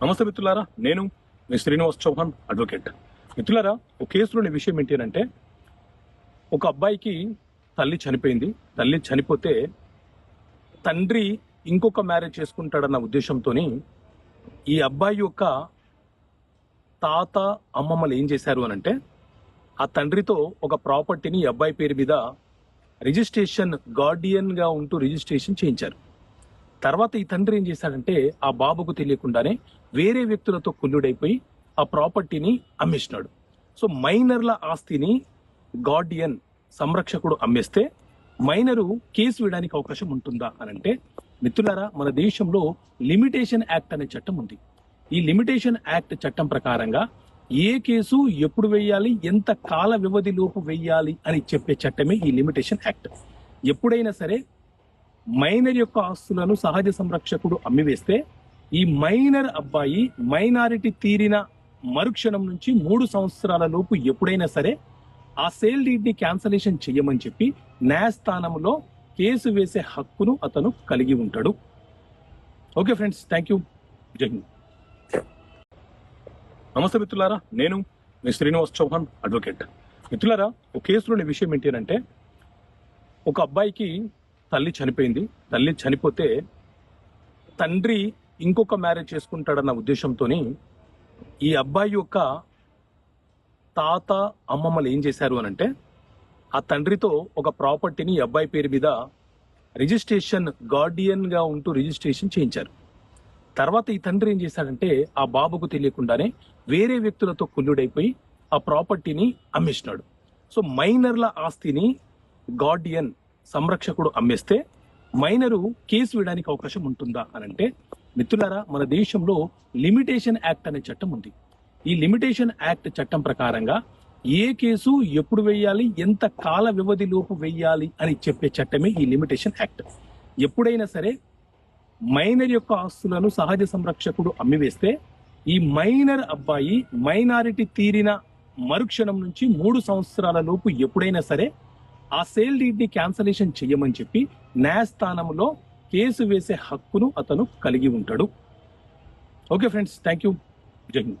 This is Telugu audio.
నమస్తే మిత్రులారా, నేను మీ శ్రీనివాస్ చౌహాన్ అడ్వకేట్. మిత్రులారా, ఒక కేసులోని విషయం ఏంటి అంటే, ఒక అబ్బాయికి తల్లి చనిపోయింది. తల్లి చనిపోతే తండ్రి ఇంకొక మ్యారేజ్ చేసుకుంటాడన్న ఉద్దేశంతో ఈ అబ్బాయి యొక్క తాత అమ్మమ్మలు ఏం చేశారు అని అంటే, ఆ తండ్రితో ఒక ప్రాపర్టీని ఈ అబ్బాయి పేరు మీద రిజిస్ట్రేషన్ గార్డియన్ గా ఉంటూ రిజిస్ట్రేషన్ చేయించారు. తర్వాత ఈ తండ్రి ఏం చేశాడంటే, ఆ బాబుకు తెలియకుండానే వేరే వ్యక్తులతో కుల్లుడైపోయి ఆ ప్రాపర్టీని అమ్మేసినాడు. సో మైనర్ల ఆస్తిని గార్డియన్ సంరక్షకుడు అమ్మేస్తే మైనరు కేసు వేయడానికి అవకాశం ఉంటుందా అని అంటే, మిత్రులారా, మన దేశంలో లిమిటేషన్ యాక్ట్ అనే చట్టం ఉంది. ఈ లిమిటేషన్ యాక్ట్ చట్టం ప్రకారంగా ఏ కేసు ఎప్పుడు వేయాలి, ఎంత కాల వ్యవధి లోపు వేయాలి అని చెప్పే చట్టమే ఈ లిమిటేషన్ యాక్ట్. ఎప్పుడైనా సరే మైనర్ యొక్క ఆస్తులను సహజ సంరక్షకుడు అమ్మివేస్తే ఈ మైనర్ అబ్బాయి మైనారిటీ తీరిన మరుక్షణం నుంచి 3 సంవత్సరాల లోపు ఎప్పుడైనా సరే ఆ సేల్ డీడ్ ని క్యాన్సలేషన్ చేయమని చెప్పి న్యాయస్థానంలో కేసు వేసే హక్కును అతను కలిగి ఉంటాడు. Okay friends, thank you. జై హింద్. నమస్తే మిత్రులారా, నేను మీ శ్రీనివాస్ చౌహాన్ అడ్వకేట్. మిత్రులారా, ఒక కేసులోని విషయం ఏంటి అంటే, ఒక అబ్బాయికి తల్లి చనిపోయింది. తల్లి చనిపోతే తండ్రి ఇంకొక మ్యారేజ్ చేసుకుంటాడన్న ఉద్దేశంతో ఈ అబ్బాయి యొక్క తాత అమ్మమ్మలు ఏం చేశారు అని అంటే, ఆ తండ్రితో ఒక ప్రాపర్టీని ఈ అబ్బాయి పేరు మీద రిజిస్ట్రేషన్ గార్డియన్ గా ఉంటూ రిజిస్ట్రేషన్ చేయించారు. తర్వాత ఈ తండ్రి ఏం చేశాడంటే, ఆ బాబుకు తెలియకుండానే వేరే వ్యక్తులతో కుల్లుడైపోయి ఆ ప్రాపర్టీని అమ్మేసినాడు. సో మైనర్ల ఆస్తిని గార్డియన్ సంరక్షకుడు అమ్మేస్తే మైనరు కేసు వేయడానికి అవకాశం ఉంటుందా అని అంటే, మిత్రులారా, మన దేశంలో లిమిటేషన్ యాక్ట్ అనే చట్టం ఉంది. ఈ లిమిటేషన్ యాక్ట్ చట్టం ప్రకారంగా ఏ కేసు ఎప్పుడు వేయాలి, ఎంత కాల వ్యవధి లోపు వేయాలి అని చెప్పే చట్టమే ఈ లిమిటేషన్ యాక్ట్. ఎప్పుడైనా సరే మైనర్ యొక్క ఆస్తులను సహజ సంరక్షకుడు అమ్మివేస్తే ఈ మైనర్ అబ్బాయి మైనారిటీ తీరిన మరుక్షణం నుంచి 3 సంవత్సరాల లోపు ఎప్పుడైనా సరే ఆ సేల్ డీడ్ ని క్యాన్సలేషన్ చేయమని చెప్పి న్యాయస్థానంలో కేసు వేసే హక్కును అతను కలిగి ఉంటాడు. Okay friends, thank you. జై హింద్.